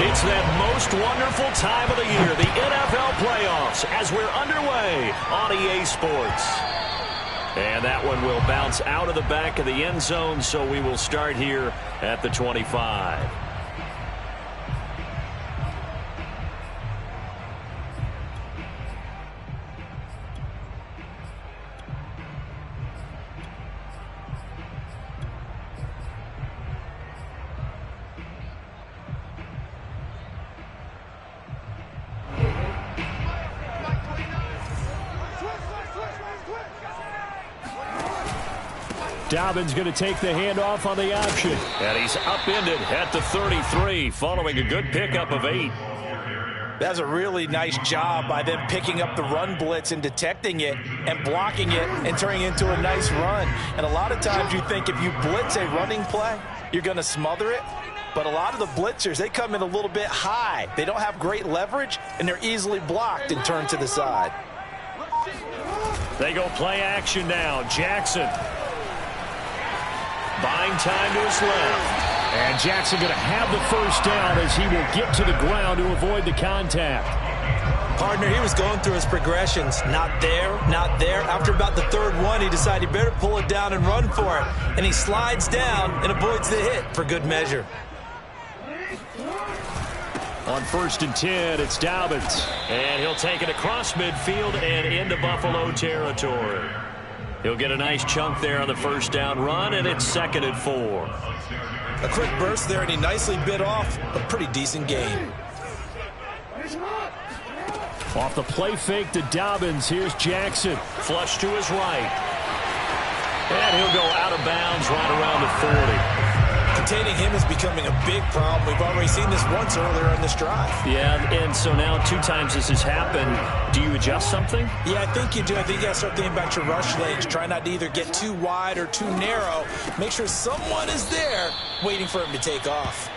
It's that most wonderful time of the year, the NFL playoffs, as we're underway on EA Sports. And that one will bounce out of the back of the end zone, so we will start here at the 25. Dobbins going to take the handoff on the option. And he's upended at the 33 following a good pickup of 8. That's a really nice job by them picking up the run blitz and detecting it and blocking it and turning it into a nice run. And a lot of times you think if you blitz a running play, you're going to smother it. But a lot of the blitzers, they come in a little bit high. They don't have great leverage, and they're easily blocked and turned to the side. They go play action now. Jackson. Buying time to his left. And Jackson going to have the first down as he will get to the ground to avoid the contact. Partner, he was going through his progressions. Not there, not there. After about the third one, he decided he better pull it down and run for it. And he slides down and avoids the hit for good measure. On 1st and 10, it's Dobbins. And he'll take it across midfield and into Buffalo territory. He'll get a nice chunk there on the first down run, and it's 2nd and 4. A quick burst there, and he nicely bit off a pretty decent gain. Off the play fake to Dobbins, here's Jackson. Flush to his right. And he'll go out of bounds right around the 40. Containing him is becoming a big problem. We've already seen this once earlier in this drive. Yeah, and so now 2 times this has happened. Do you adjust something? Yeah, I think you do. I think you got to start thinking about your rush lanes. Try not to either get too wide or too narrow. Make sure someone is there waiting for him to take off.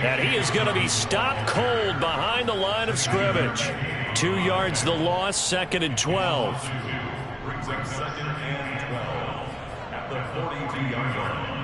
And he is going to be stopped cold behind the line of scrimmage. 2 yards the loss, 2nd and 12. Brings up 2nd and 12 at the 42-yard line.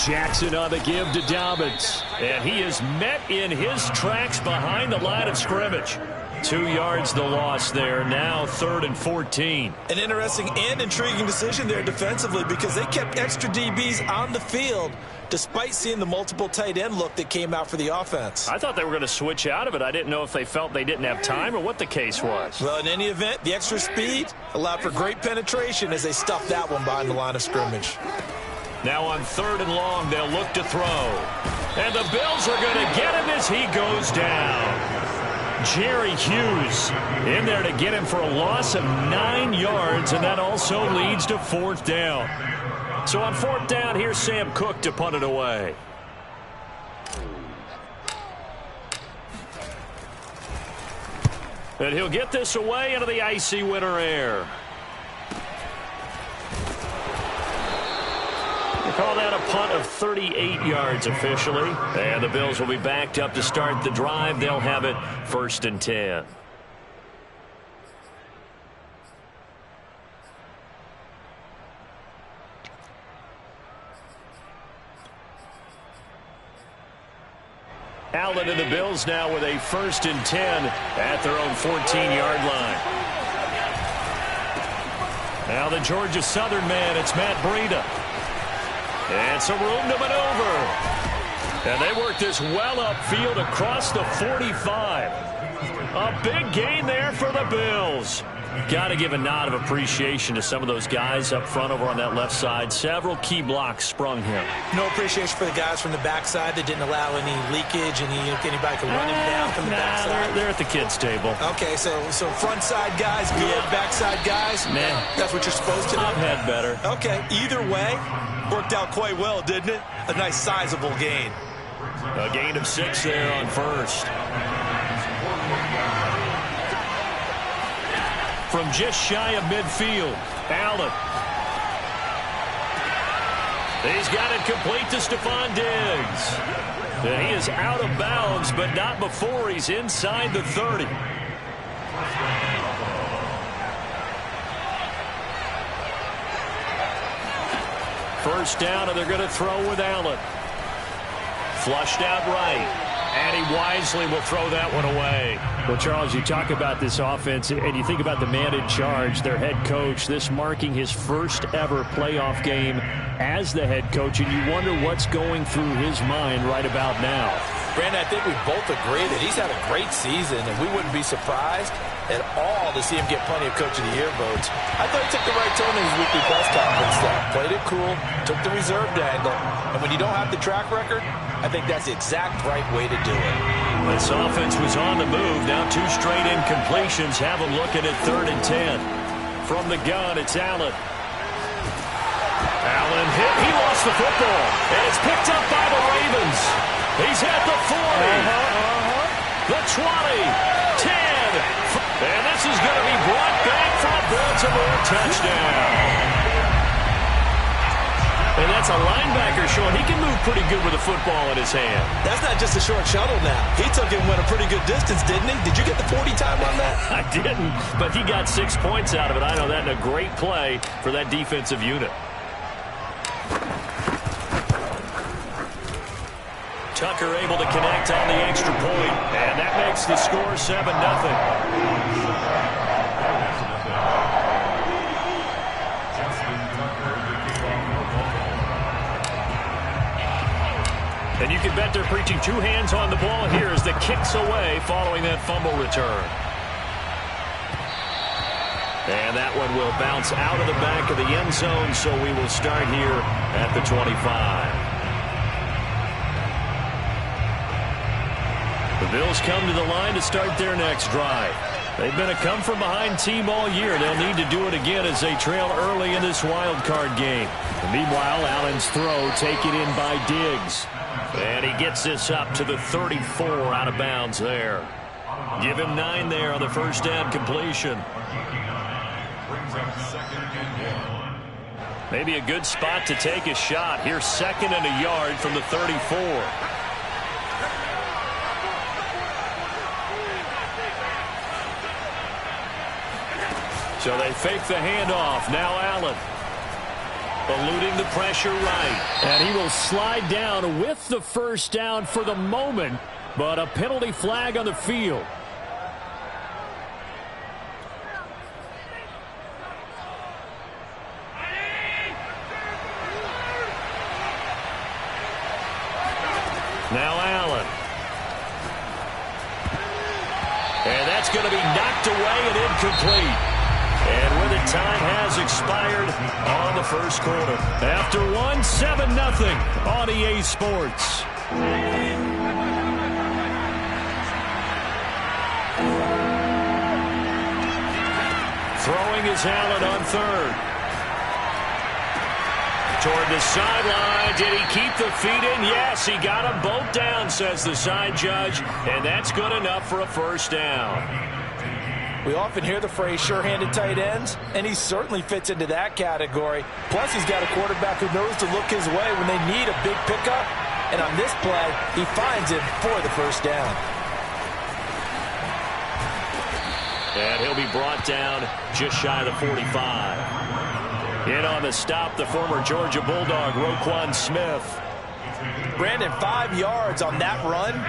Jackson on the give to Dobbins. And he is met in his tracks behind the line of scrimmage. 2 yards the loss there. Now 3rd and 14. An interesting and intriguing decision there defensively because they kept extra DBs on the field despite seeing the multiple tight end look that came out for the offense. I thought they were going to switch out of it. I didn't know if they felt they didn't have time or what the case was. Well, in any event, the extra speed allowed for great penetration as they stuffed that one behind the line of scrimmage. Now on 3rd and long, they'll look to throw. And the Bills are going to get him as he goes down. Jerry Hughes in there to get him for a loss of 9 yards, and that also leads to 4th down. So on 4th down, here's Sam Cook to punt it away. And he'll get this away into the icy winter air. Call that a punt of 38 yards officially. And the Bills will be backed up to start the drive. They'll have it 1st and 10. Allen and the Bills now with a 1st and 10 at their own 14-yard line. Now the Georgia Southern man, it's Matt Breida. And some room to maneuver. And they work this well upfield across the 45. A big gain there for the Bills. Got to give a nod of appreciation to some of those guys up front over on that left side. Several key blocks sprung here. No appreciation for the guys from the backside that didn't allow any leakage and anybody could run him down from the backside. They're at the kids' table. Okay, so front side guys good, backside guys, man, that's what you're supposed to do. I've had better. Okay, either way, worked out quite well, didn't it? A nice sizable gain. A gain of 6 there on 1st. From just shy of midfield, Allen. He's got it complete to Stephon Diggs. And he is out of bounds, but not before he's inside the 30. first down, and they're going to throw with Allen. Flushed out right. And he wisely will throw that one away. Well, Charles, you talk about this offense, and you think about the man in charge, their head coach, this marking his first ever playoff game as the head coach, and you wonder what's going through his mind right about now. Brandon, I think we both agree that he's had a great season, and we wouldn't be surprised at all to see him get plenty of Coach of the Year votes. I thought he took the right tone in his weekly press conference, though. Played it cool, took the reserved angle, and when you don't have the track record, I think that's the exact right way to do it. This offense was on the move. Now 2 straight incompletions have them looking at 3rd and 10. From the gun, it's Allen. Allen hit. He lost the football, and it's picked up by the Ravens. He's at the 40, the 20, 10, and this is going to be brought back for a Baltimore touchdown. And that's a linebacker showing he can move pretty good with a football in his hand. That's not just a short shuttle now. He took it and went a pretty good distance, didn't he? Did you get the 40 time on that? I didn't, but he got 6 points out of it. I know that, and a great play for that defensive unit. Tucker able to connect on the extra point, and that makes the score 7-0. And you can bet they're preaching 2 hands on the ball here as the kick's away following that fumble return. And that one will bounce out of the back of the end zone, so we will start here at the 25. The Bills come to the line to start their next drive. They've been a come-from-behind team all year. They'll need to do it again as they trail early in this wild card game. And meanwhile, Allen's throw taken in by Diggs. And he gets this up to the 34 out of bounds there. Give him 9 there on the first down completion. Maybe a good spot to take a shot. Here's 2nd and a yard from the 34. So they fake the handoff. Now Allen. Eluding the pressure right. And he will slide down with the first down for the moment, but a penalty flag on the field. Now Allen. And that's going to be knocked away and incomplete. And with it, time has expired on the first quarter. After 7-0 on EA Sports. Throwing is Allen on 3rd. Toward the sideline. Did he keep the feet in? Yes, he got them both down, says the side judge. And that's good enough for a first down. We often hear the phrase sure-handed tight ends, and he certainly fits into that category. Plus, he's got a quarterback who knows to look his way when they need a big pickup. And on this play, he finds it for the first down. And he'll be brought down just shy of the 45. In on the stop, the former Georgia Bulldog, Roquan Smith. Brandon, 5 yards on that run.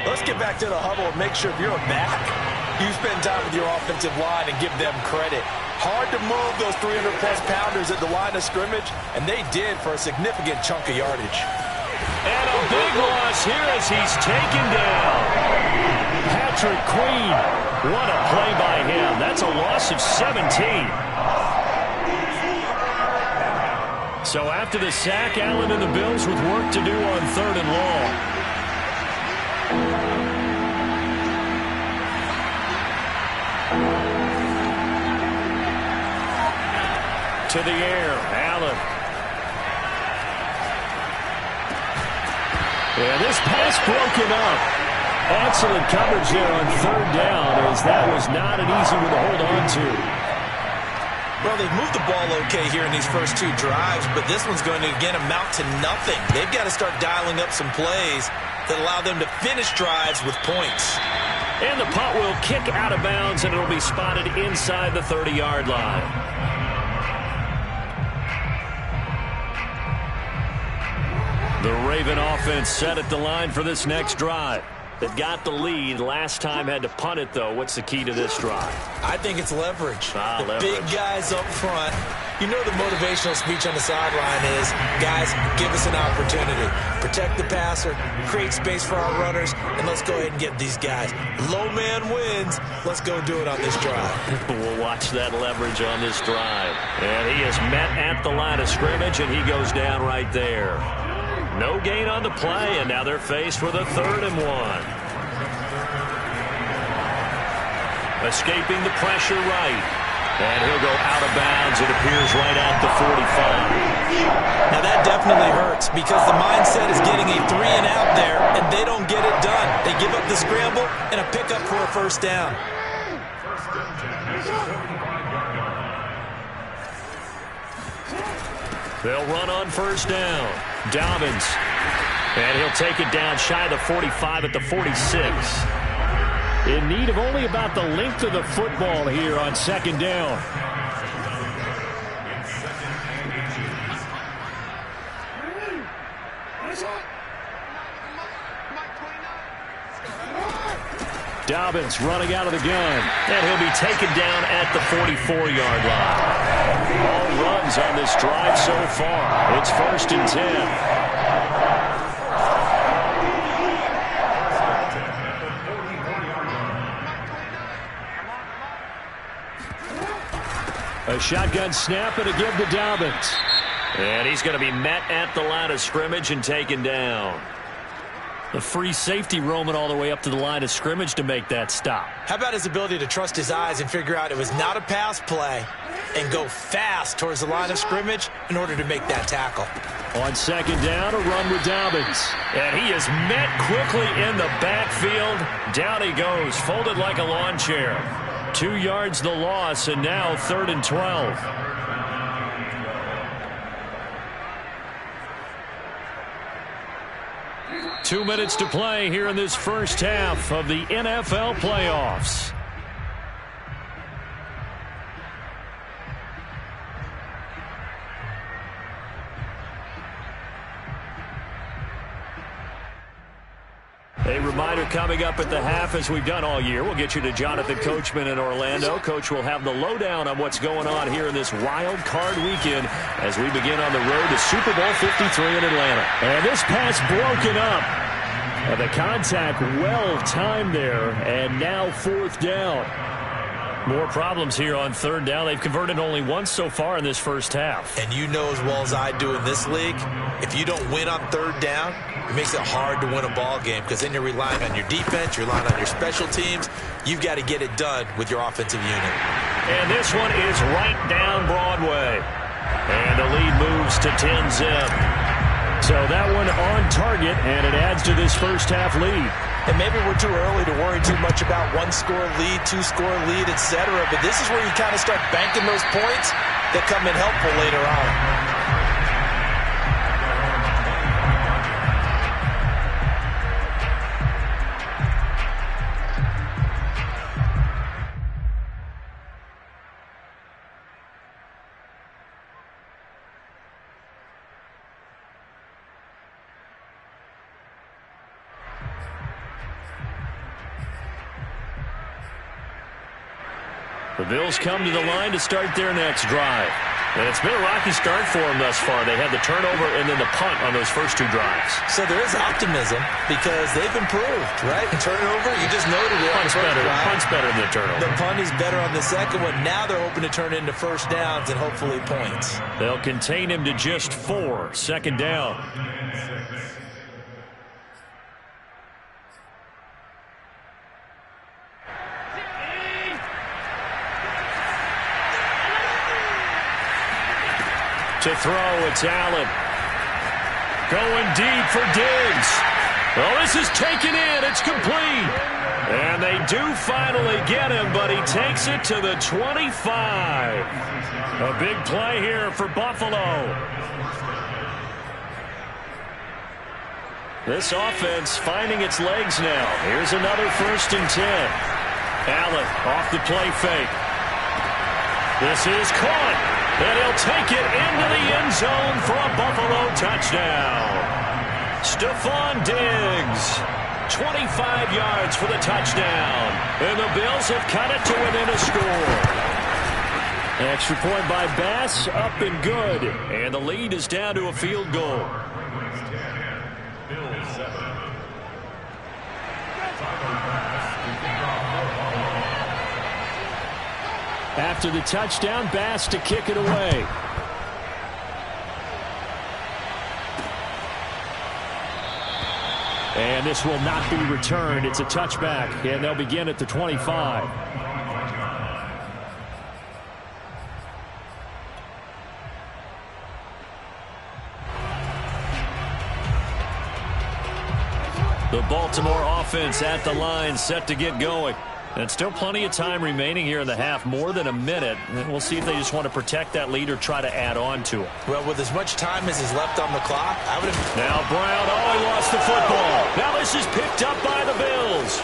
Let's get back to the huddle and make sure if you're a back, you spend time with your offensive line and give them credit. Hard to move those 300-plus pounders at the line of scrimmage, and they did for a significant chunk of yardage. And a big loss here as he's taken down. Patrick Queen. What a play by him. That's a loss of 17. So after the sack, Allen and the Bills with work to do on 3rd and long. To the air, Allen. And this pass broken up. Excellent coverage there on 3rd down, as that was not an easy one to hold on to. Well, they've moved the ball okay here in these first 2 drives, but this one's going to, again, amount to nothing. They've got to start dialing up some plays that allow them to finish drives with points. And the punt will kick out of bounds, and it'll be spotted inside the 30-yard line. The Raven offense set at the line for this next drive. They've got the lead. Last time had to punt it, though. What's the key to this drive? I think it's leverage. Leverage. Big guys up front. You know the motivational speech on the sideline is, guys, give us an opportunity. Protect the passer, create space for our runners, and let's go ahead and get these guys. Low man wins. Let's go do it on this drive. We'll watch that leverage on this drive. And he is met at the line of scrimmage, and he goes down right there. No gain on the play, and now they're faced with a 3rd and 1. Escaping the pressure right. And he'll go out of bounds, it appears, right at the 45. Now that definitely hurts because the mindset is getting a 3-and-out there, and they don't get it done. They give up the scramble and a pickup for a 1st down. They'll run on 1st down. Dobbins. And he'll take it down shy of the 45 at the 46. In need of only about the length of the football here on 2nd down. Dobbins running out of the gun. And he'll be taken down at the 44-yard line. All runs on this drive so far. It's 1st and 10. A shotgun snap and a give to Dobbins. And he's going to be met at the line of scrimmage and taken down. The free safety roaming all the way up to the line of scrimmage to make that stop. How about his ability to trust his eyes and figure out it was not a pass play and go fast towards the line of scrimmage in order to make that tackle. On 2nd down, a run with Dobbins. And he is met quickly in the backfield. Down he goes, folded like a lawn chair. 2 yards the loss, and now 3rd and 12. Two minutes to play here in this first half of the NFL playoffs. A reminder coming up at the half, as we've done all year. We'll get you to Jonathan Coachman in Orlando. Coach will have the lowdown on what's going on here in this wild card weekend as we begin on the road to Super Bowl 53 in Atlanta. And this pass broken up. And the contact well timed there, and now 4th down. More problems here on 3rd down. They've converted only once so far in this first half. And you know as well as I do in this league, if you don't win on 3rd down, it makes it hard to win a ball game because then you're relying on your defense, you're relying on your special teams. You've got to get it done with your offensive unit. And this one is right down Broadway. And the lead moves to 10-zip. So that one on target, and it adds to this first half lead. And maybe we're too early to worry too much about 1-score lead, 2-score lead, etc. But this is where you kind of start banking those points that come in helpful later on. The Bills come to the line to start their next drive. And it's been a rocky start for them thus far. They had the turnover and then the punt on those first 2 drives. So there is optimism because they've improved, right? Turnover, you just noted it. Punt's better than the turnover. The punt is better on the second one. Now they're hoping to turn into 1st downs and hopefully points. They'll contain him to just 4. 2nd down. To throw, it's Allen. Going deep for Diggs. Well, this is taken in. It's complete. And they do finally get him, but he takes it to the 25. A big play here for Buffalo. This offense finding its legs now. Here's another 1st and 10. Allen off the play fake. This is caught. And he'll take it into the end zone for a Buffalo touchdown. Stephon Diggs. 25 yards for the touchdown. And the Bills have cut it to within a score. Extra point by Bass, up and good. And the lead is down to a field goal. After the touchdown, Bass to kick it away. And this will not be returned. It's a touchback, and they'll begin at the 25. The Baltimore offense at the line, set to get going. And still plenty of time remaining here in the half, more than a minute. And we'll see if they just want to protect that lead or try to add on to it. Well, with as much time as is left on the clock, I would have... Now Brown, oh, he lost the football. Now this is picked up by the Bills.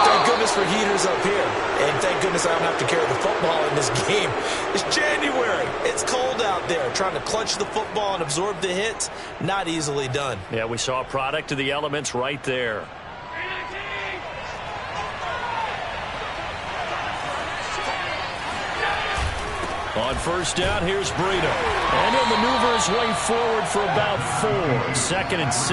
Thank goodness for heaters up here. And thank goodness I don't have to carry the football in this game. It's January. It's cold out there. Trying to clutch the football and absorb the hits, not easily done. Yeah, we saw a product of the elements right there. On first down, here's Breida. And he'll maneuver his way forward for about 4. 2nd and 6.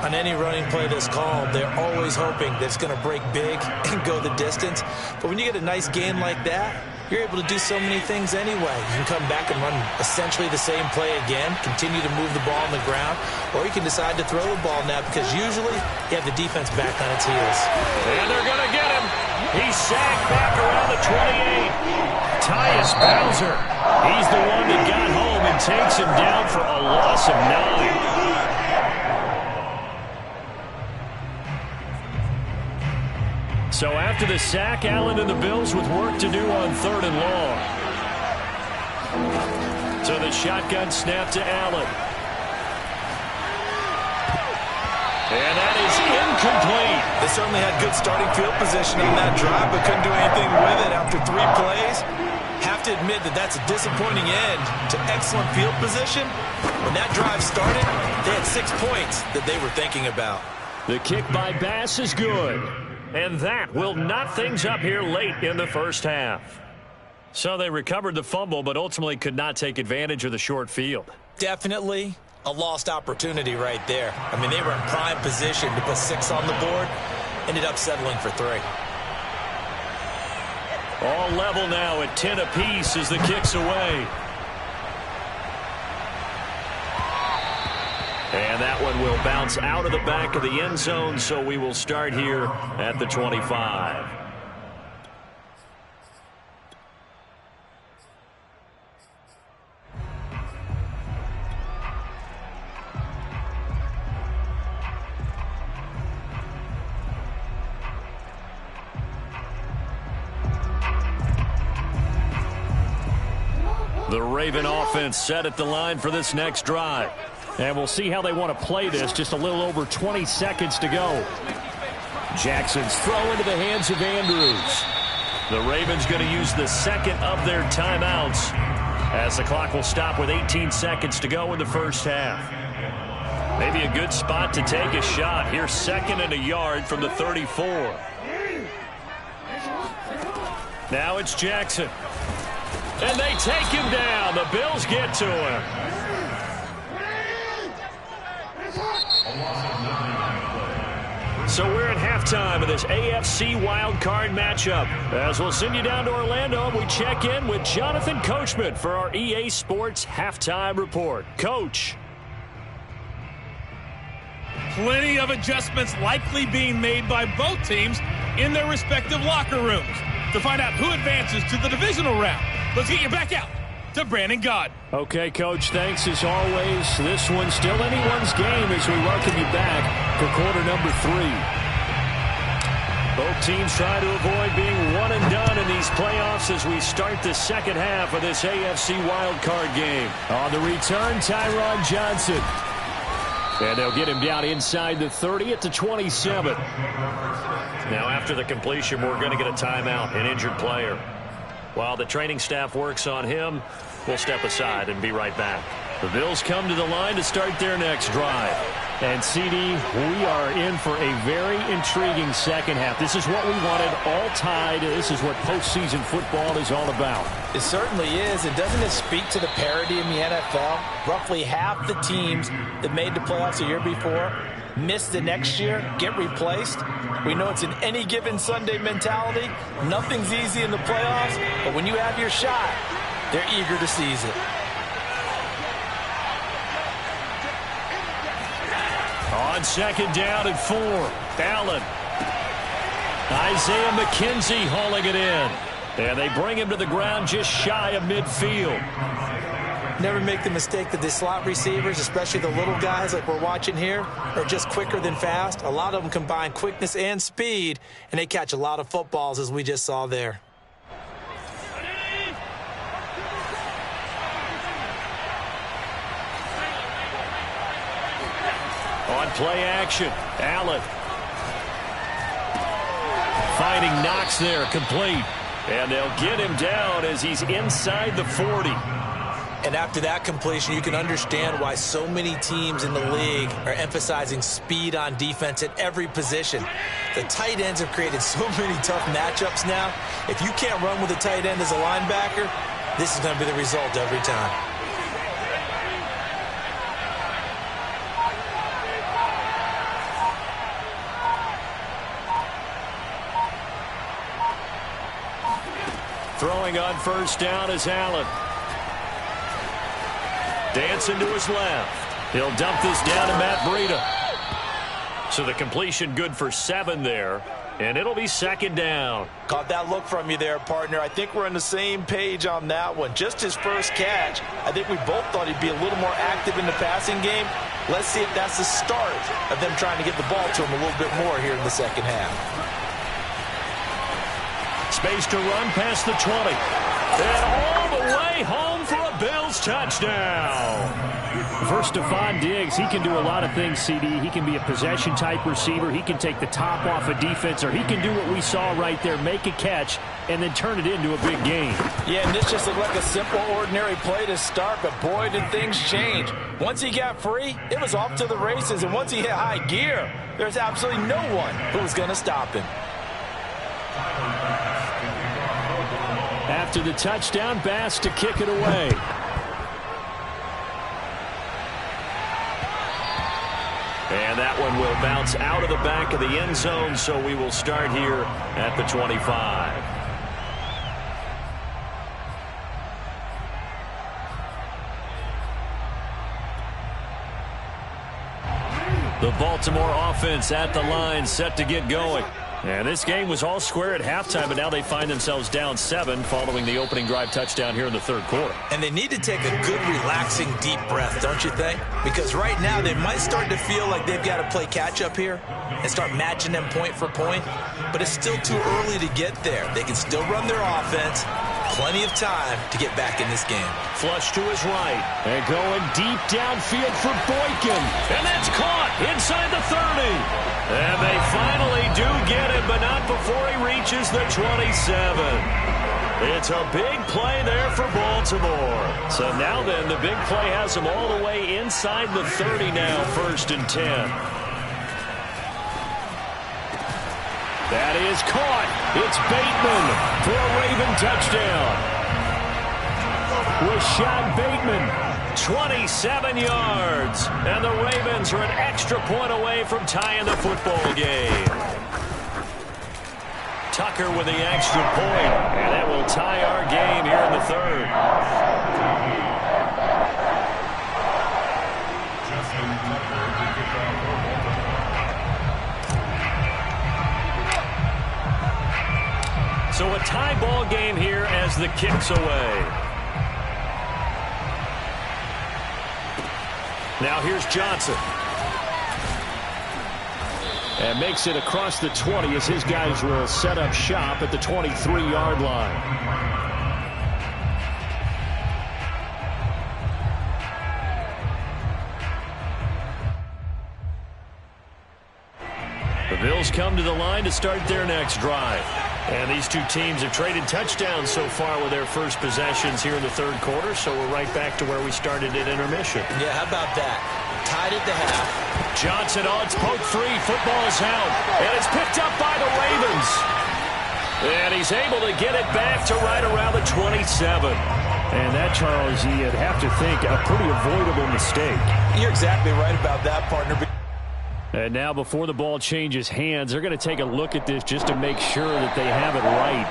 On any running play that's called, they're always hoping that it's going to break big and go the distance. But when you get a nice gain like that, you're able to do so many things anyway. You can come back and run essentially the same play again, continue to move the ball on the ground, or you can decide to throw the ball now because usually you have the defense back on its heels. And they're going to get him. He's sacked back around the 28. Tyus Bowser. He's the one that got home and takes him down for a loss of 9. So after the sack, Allen and the Bills with work to do on 3rd and long. So the shotgun snap to Allen. And that is incomplete. They certainly had good starting field position on that drive, but couldn't do anything with it after 3 plays. Have to admit that that's a disappointing end to excellent field position. When that drive started, they had 6 points that they were thinking about. The kick by Bass is good. And that will knot things up here late in the first half. So they recovered the fumble, but ultimately could not take advantage of the short field. Definitely a lost opportunity right there. I mean, they were in prime position to put 6 on the board. Ended up settling for 3. All level now at 10 apiece as the kick's away. And that one will bounce out of the back of the end zone, so we will start here at the 25. The Raven offense set at the line for this next drive. And we'll see how they want to play this. Just a little over 20 seconds to go. Jackson's throw into the hands of Andrews. The Ravens going to use the second of their timeouts as the clock will stop with 18 seconds to go in the first half. Maybe a good spot to take a shot. Here, 2nd and a yard from the 34. Now it's Jackson. And they take him down. The Bills get to him. So we're at halftime of this AFC wildcard matchup. As we'll send you down to Orlando, we check in with Jonathan Coachman for our EA Sports Halftime Report. Coach. Plenty of adjustments likely being made by both teams in their respective locker rooms. To find out who advances to the divisional round, let's get you back out to Brandon Gaudin. Okay, Coach, thanks as always. This one's still anyone's game as we welcome you back for quarter number 3. Both teams try to avoid being one and done in these playoffs as we start the second half of this AFC wildcard game. On the return, Tyron Johnson. And they'll get him down inside the 30 at the 27. Now after the completion, we're going to get a timeout, an injured player. While the training staff works on him, we'll step aside and be right back. The Bills come to the line to start their next drive. And, CD, we are in for a very intriguing second half. This is what we wanted, all tied. This is what postseason football is all about. It certainly is. And doesn't it speak to the parity in the NFL? Roughly half the teams that made the playoffs a year before miss the next year, get replaced. We know it's an any given Sunday mentality. Nothing's easy in the playoffs, but when you have your shot, they're eager to seize it. On second down and 4, Allen. Isaiah McKenzie hauling it in. And they bring him to the ground just shy of midfield. Never make the mistake that the slot receivers, especially the little guys like we're watching here, are just quicker than fast. A lot of them combine quickness and speed, and they catch a lot of footballs, as we just saw there. On play action, Allen. Finding Knox there, complete. And they'll get him down as he's inside the 40. And after that completion, you can understand why so many teams in the league are emphasizing speed on defense at every position. The tight ends have created so many tough matchups now. If you can't run with a tight end as a linebacker, this is going to be the result every time. Throwing on first down is Allen. Dancing to his left. He'll dump this down to Matt Breida. So the completion good for 7 there. And it'll be second down. Caught that look from you there, partner. I think we're on the same page on that one. Just his first catch. I think we both thought he'd be a little more active in the passing game. Let's see if that's the start of them trying to get the ball to him a little bit more here in the second half. Space to run past the 20. And all the way home for a Bills touchdown. First, Stephon Diggs, he can do a lot of things, CD. He can be a possession-type receiver. He can take the top off a defense, or he can do what we saw right there, make a catch, and then turn it into a big game. Yeah, and this just looked like a simple, ordinary play to start, but boy, did things change. Once he got free, it was off to the races, and once he hit high gear, there's absolutely no one who was going to stop him. After the touchdown, Bass to kick it away. And that one will bounce out of the back of the end zone, so we will start here at the 25. The Baltimore offense at the line, set to get going. And this game was all square at halftime, but now they find themselves down 7 following the opening drive touchdown here in the third quarter. And they need to take a good, relaxing, deep breath, don't you think? Because right now they might start to feel like they've got to play catch-up here and start matching them point for point. But it's still too early to get there. They can still run their offense. Plenty of time to get back in this game. Flush to his right. And going deep downfield for Boykin. And that's caught inside the 30. And they finally do get him, but not before he reaches the 27. It's a big play there for Baltimore. So now then, the big play has them all the way inside the 30 now, 1st and 10. That is caught. It's Bateman for a Raven touchdown. Rashad Bateman, 27 yards. And the Ravens are an extra point away from tying the football game. Tucker with the extra point, and that will tie our game here in the third. So a tie ball game here as the kick's away. Now here's Johnson. And makes it across the 20 as his guys will set up shop at the 23-yard line. The Bills come to the line to start their next drive. And these two teams have traded touchdowns so far with their first possessions here in the third quarter, so we're right back to where we started at intermission. Yeah, how about that? Tied at the half. Johnson, it's poked free. Football is held. And it's picked up by the Ravens. And he's able to get it back to right around the 27. And that, Charles, you'd have to think a pretty avoidable mistake. You're exactly right about that, partner. And now before the ball changes hands, they're going to take a look at this just to make sure that they have it right.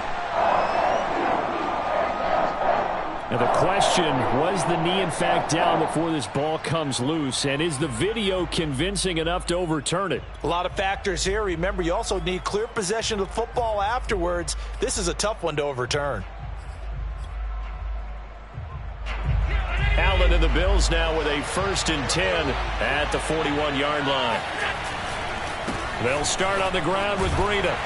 Now the question, was the knee in fact down before this ball comes loose? And is the video convincing enough to overturn it? A lot of factors here. Remember, you also need clear possession of the football afterwards. This is a tough one to overturn. Allen and the Bills now with a 1st and 10 at the 41-yard line. They'll start on the ground with Breida.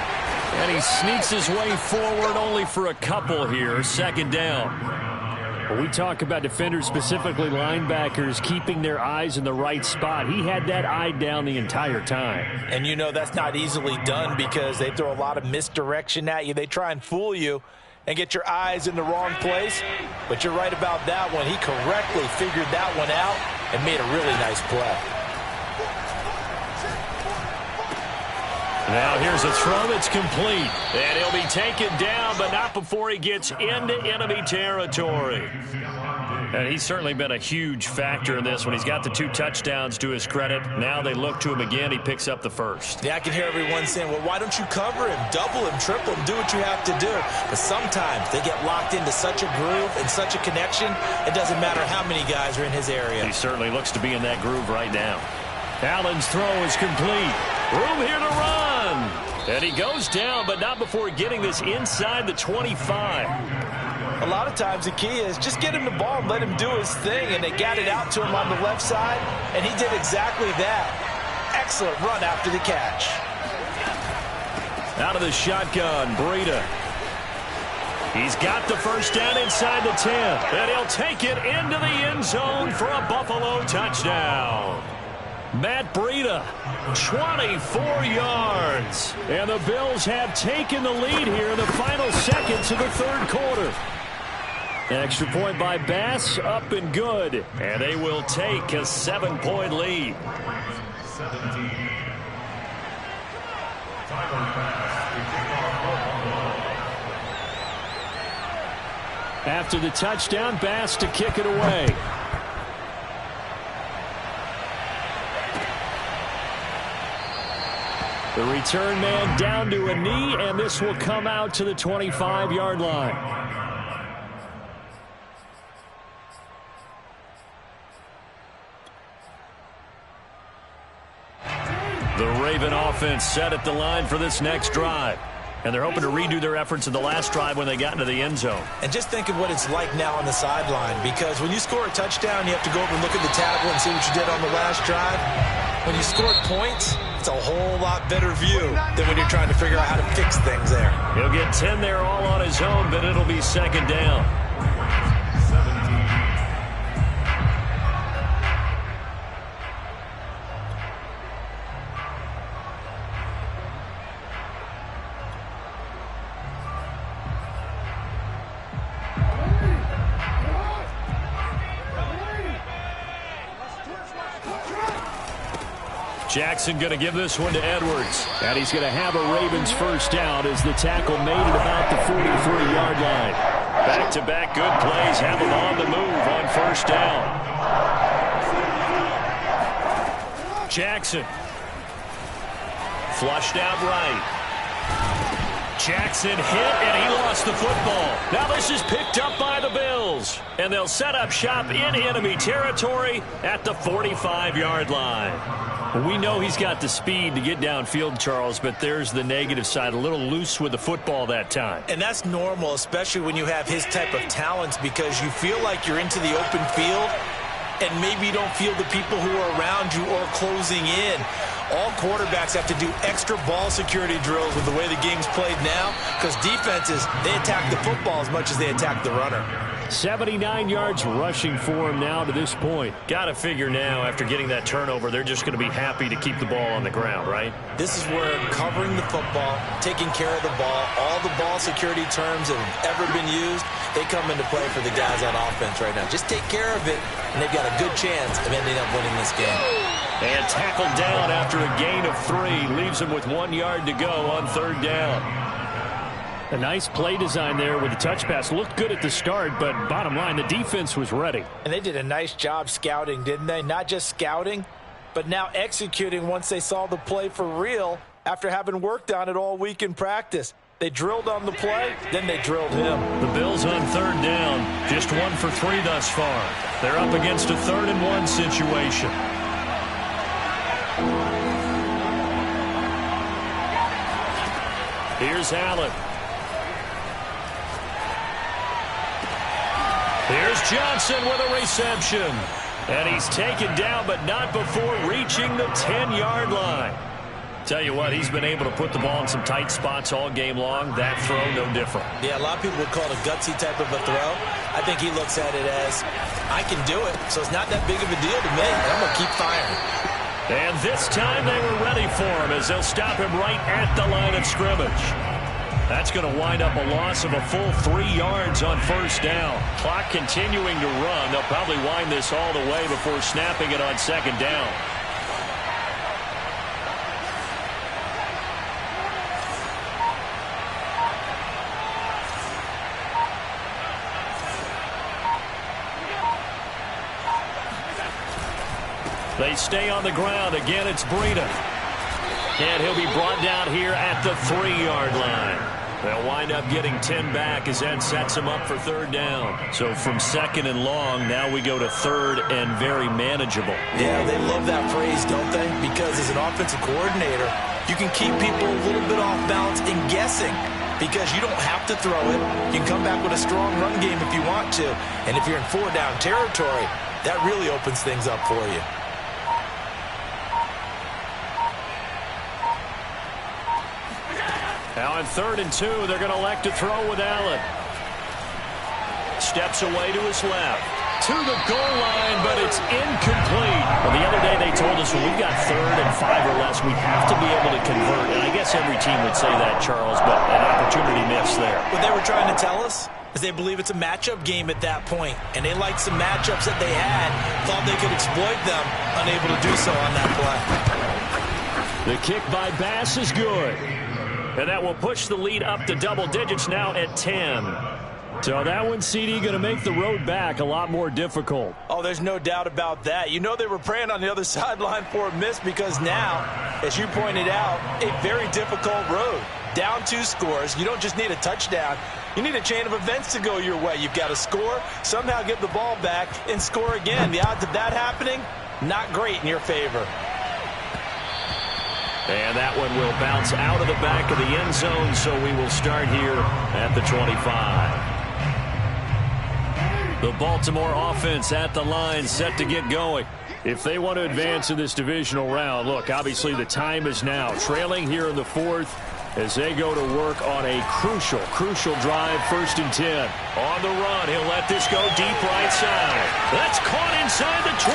And he sneaks his way forward only for a couple here. 2nd down. When we talk about defenders, specifically linebackers, keeping their eyes in the right spot, he had that eye down the entire time. And you know that's not easily done because they throw a lot of misdirection at you. They try and fool you and get your eyes in the wrong place. But you're right about that one. He correctly figured that one out and made a really nice play. Now here's a throw that's complete. And he'll be taken down, but not before he gets into enemy territory. And he's certainly been a huge factor in this when he's got the 2 touchdowns to his credit. Now they look to him again. He picks up the 1st. Yeah, I can hear everyone saying, well, why don't you cover him, double him, triple him, do what you have to do. But sometimes they get locked into such a groove and such a connection, it doesn't matter how many guys are in his area. He certainly looks to be in that groove right now. Allen's throw is complete. Room here to run. And he goes down, but not before getting this inside the 25. A lot of times the key is just get him the ball and let him do his thing, and they got it out to him on the left side, and he did exactly that. Excellent run after the catch. Out of the shotgun, Breida. He's got the 1st down inside the 10, and he'll take it into the end zone for a Buffalo touchdown. Matt Breida, 24 yards. And the Bills have taken the lead here in the final seconds of the third quarter. Extra point by Bass, up and good. And they will take a 7-point lead. 17. After the touchdown, Bass to kick it away. The return man down to a knee, and this will come out to the 25-yard line. The Raven offense set at the line for this next drive. And they're hoping to redo their efforts in the last drive when they got into the end zone. And just think of what it's like now on the sideline, because when you score a touchdown, you have to go over and look at the tablet and see what you did on the last drive. When you scored points, it's a whole lot better view than when you're trying to figure out how to fix things there. He'll get 10 there all on his own, but it'll be 2nd down. Jackson going to give this one to Edwards. And he's going to have a Ravens 1st down as the tackle made at about the 43-yard line. Back-to-back good plays have him on the move on 1st down. Jackson. Flushed out right. Jackson hit, and he lost the football. Now this is picked up by the Bills. And they'll set up shop in enemy territory at the 45-yard line. We know he's got the speed to get downfield, Charles, but there's the negative side. A little loose with the football that time. And that's normal, especially when you have his type of talents, because you feel like you're into the open field and maybe you don't feel the people who are around you or closing in. All quarterbacks have to do extra ball security drills with the way the game's played now because defenses, they attack the football as much as they attack the runner. 79 yards rushing for him now to this point. Got to figure now, after getting that turnover, they're just going to be happy to keep the ball on the ground, right? This is where covering the football, taking care of the ball, all the ball security terms that have ever been used, they come into play for the guys on offense right now. Just take care of it, and they've got a good chance of ending up winning this game. And tackled down after a gain of 3. Leaves him with 1 yard to go on 3rd down. A nice play design there with the touch pass. Looked good at the start, but bottom line, the defense was ready. And they did a nice job scouting, didn't they? Not just scouting, but now executing once they saw the play for real after having worked on it all week in practice. They drilled on the play, then they drilled him. The Bills on 3rd down. Just 1 for 3 thus far. They're up against a 3rd and 1 situation. Here's Allen. Here's Johnson with a reception. And he's taken down, but not before reaching the 10-yard line. Tell you what, he's been able to put the ball in some tight spots all game long. That throw, no different. Yeah, a lot of people would call it a gutsy type of a throw. I think he looks at it as, I can do it, so it's not that big of a deal to me. I'm going to keep firing. And this time they were ready for him as they'll stop him right at the line of scrimmage. That's going to wind up a loss of a full 3 yards on 1st down. Clock continuing to run. They'll probably wind this all the way before snapping it on 2nd down. They stay on the ground. Again, it's Breida. And he'll be brought down here at the 3-yard line. They'll wind up getting 10 back as that sets them up for 3rd down. So from 2nd and long, now we go to 3rd and very manageable. Yeah, they love that phrase, don't they? Because as an offensive coordinator, you can keep people a little bit off balance and guessing because you don't have to throw it. You can come back with a strong run game if you want to. And if you're in 4-down territory, that really opens things up for you. Now on 3rd and 2, they're going to elect to throw with Allen. Steps away to his left. To the goal line, but it's incomplete. Well, the other day they told us when we got 3rd and 5 or less, we have to be able to convert. And I guess every team would say that, Charles, but an opportunity missed there. What they were trying to tell us is they believe it's a matchup game at that point, and they liked some matchups that they had, thought they could exploit them, unable to do so on that play. The kick by Bass is good. And that will push the lead up to double digits now at 10. So that one, CD, going to make the road back a lot more difficult. Oh, there's no doubt about that. You know they were praying on the other sideline for a miss because now, as you pointed out, a very difficult road. Down 2 scores. You don't just need a touchdown. You need a chain of events to go your way. You've got to score, somehow get the ball back, and score again. The odds of that happening, not great in your favor. And that one will bounce out of the back of the end zone, so we will start here at the 25. The Baltimore offense at the line, set to get going. If they want to advance in this divisional round, look, obviously the time is now. Trailing here in the 4th as they go to work on a crucial drive, 1st and 10. On the run, he'll let this go deep right side. That's caught inside the 20.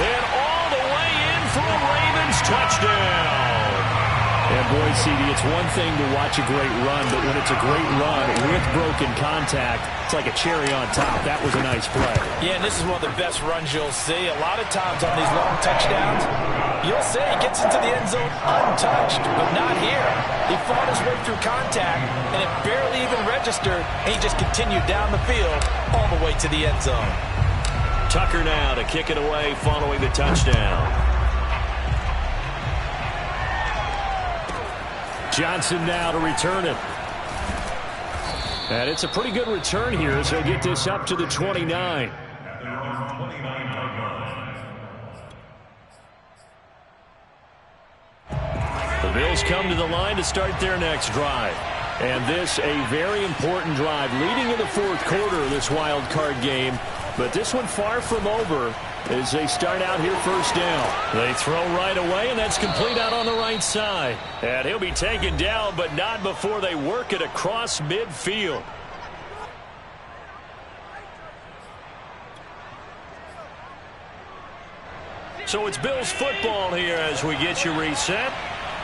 And all the way in for a Ravens touchdown. And boy, CD, it's one thing to watch a great run, but when it's a great run with broken contact, it's like a cherry on top. That was a nice play. Yeah, and this is one of the best runs you'll see. A lot of times on these long touchdowns, you'll see he gets into the end zone untouched, but not here. He fought his way through contact, and it barely even registered, and he just continued down the field all the way to the end zone. Tucker now to kick it away following the touchdown. Johnson now to return it. And it's a pretty good return here as they get this up to the 29. The Bills come to the line to start their next drive. And this a very important drive leading in the 4th quarter of this wild card game. But this one far from over as they start out here first down. They throw right away, and that's complete out on the right side. And he'll be taken down, but not before they work it across midfield. So it's Bills football here as we get you reset.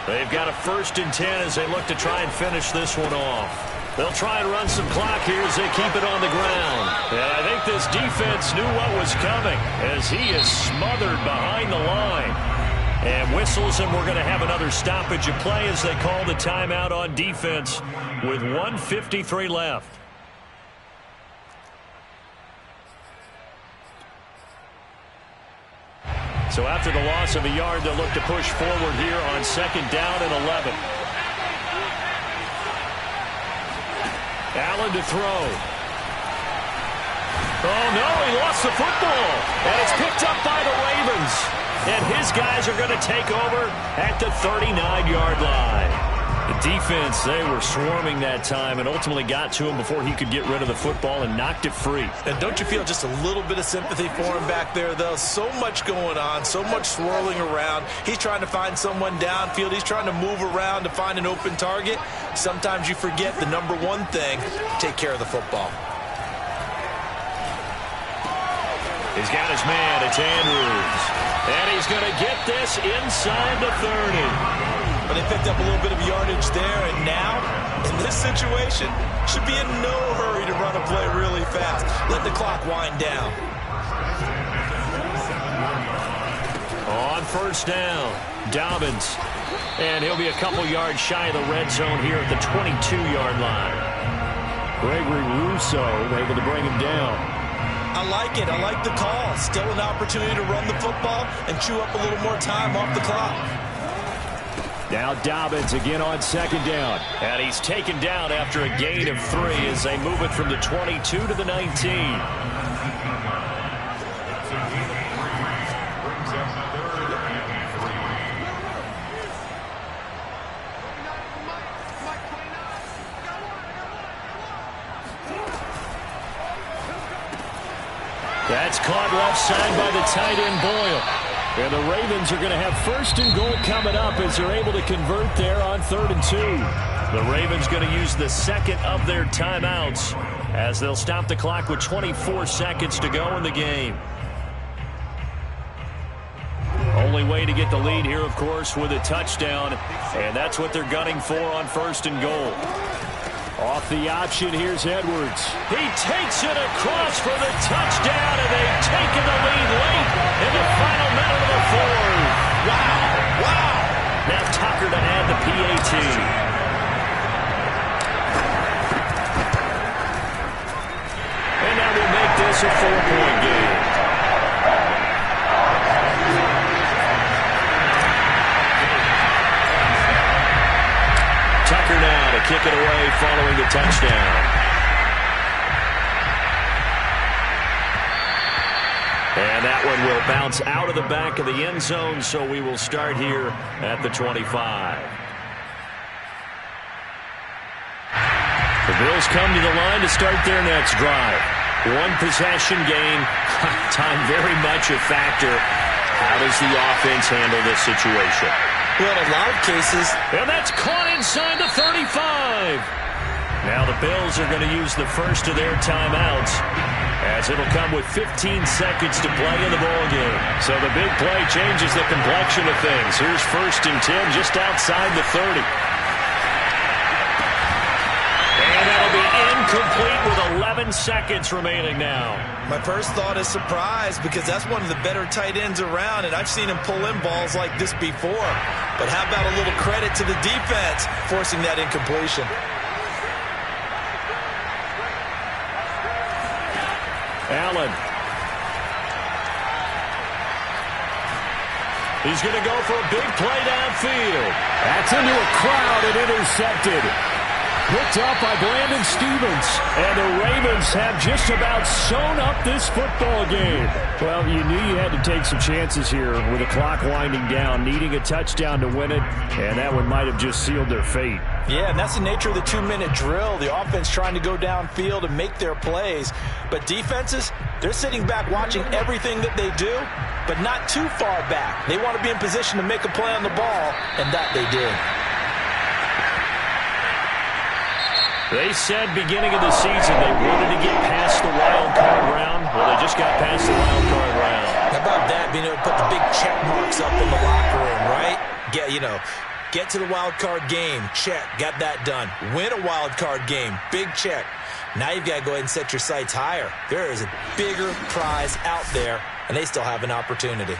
They've got a 1st and 10 as they look to try and finish this one off. They'll try and run some clock here as they keep it on the ground. And I think this defense knew what was coming as he is smothered behind the line. And whistles, and we're going to have another stoppage of play as they call the timeout on defense with 1:53 left. So after the loss of a yard, they'll look to push forward here on 2nd down and 11. Allen to throw. Oh, no, he lost the football. And it's picked up by the Ravens. And his guys are going to take over at the 39-yard line. The defense, they were swarming that time and ultimately got to him before he could get rid of the football and knocked it free. And don't you feel just a little bit of sympathy for him back there, though? So much going on, so much swirling around. He's trying to find someone downfield. He's trying to move around to find an open target. Sometimes you forget the number one thing, take care of the football. He's got his man. It's Andrews. And he's going to get this inside the 30. But they picked up a little bit of yardage there, and now, in this situation, should be in no hurry to run a play really fast. Let the clock wind down. On 1st down, Dobbins. And he'll be a couple yards shy of the red zone here at the 22-yard line. Gregory Rousseau able to bring him down. I like it. I like the call. Still an opportunity to run the football and chew up a little more time off the clock. Now Dobbins again on 2nd down. And he's taken down after a gain of 3 as they move it from the 22 to the 19. That's caught left side by the tight end Boyle. And the Ravens are going to have 1st and goal coming up as they're able to convert there on 3rd and 2. The Ravens going to use the 2nd of their timeouts as they'll stop the clock with 24 seconds to go in the game. Only way to get the lead here, of course, with a touchdown. And that's what they're gunning for on 1st and goal. Off the option, here's Edwards. He takes it across for the touchdown, and they've taken the lead late in the final minute of the 4th. Wow, wow. Now Tucker to add the PAT. And now we'll make this a 4-point game. Tucker now to kick it away following the touchdown. And that one will bounce out of the back of the end zone, so we will start here at the 25. The Bills come to the line to start their next drive. 1 possession game. Time very much a factor. How does the offense handle this situation? Well, in a lot of cases. And that's caught inside the 35. Now the Bills are going to use the 1st of their timeouts as it'll come with 15 seconds to play in the ballgame. So the big play changes the complexion of things. Here's 1st and 10 just outside the 30. And that'll be incomplete with 11 seconds remaining now. My first thought is surprise because that's one of the better tight ends around, and I've seen him pull in balls like this before. But how about a little credit to the defense forcing that incompletion? Allen. He's going to go for a big play downfield. That's into a crowd and intercepted. Picked up by Brandon Stevens. And the Ravens have just about sewn up this football game. Well, you knew you had to take some chances here with the clock winding down, needing a touchdown to win it, and that one might have just sealed their fate. Yeah, and that's the nature of the 2-minute drill. The offense trying to go downfield and make their plays. But defenses, they're sitting back watching everything that they do, but not too far back. They want to be in position to make a play on the ball, and that they did. They said beginning of the season they wanted to get past the wild card round. Well, they just got past the wild card round. How about that, being able to put the big check marks up in the locker room, right? Get to the wild card game, check, got that done. Win a wild card game, big check. Now you've got to go ahead and set your sights higher. There is a bigger prize out there, and they still have an opportunity.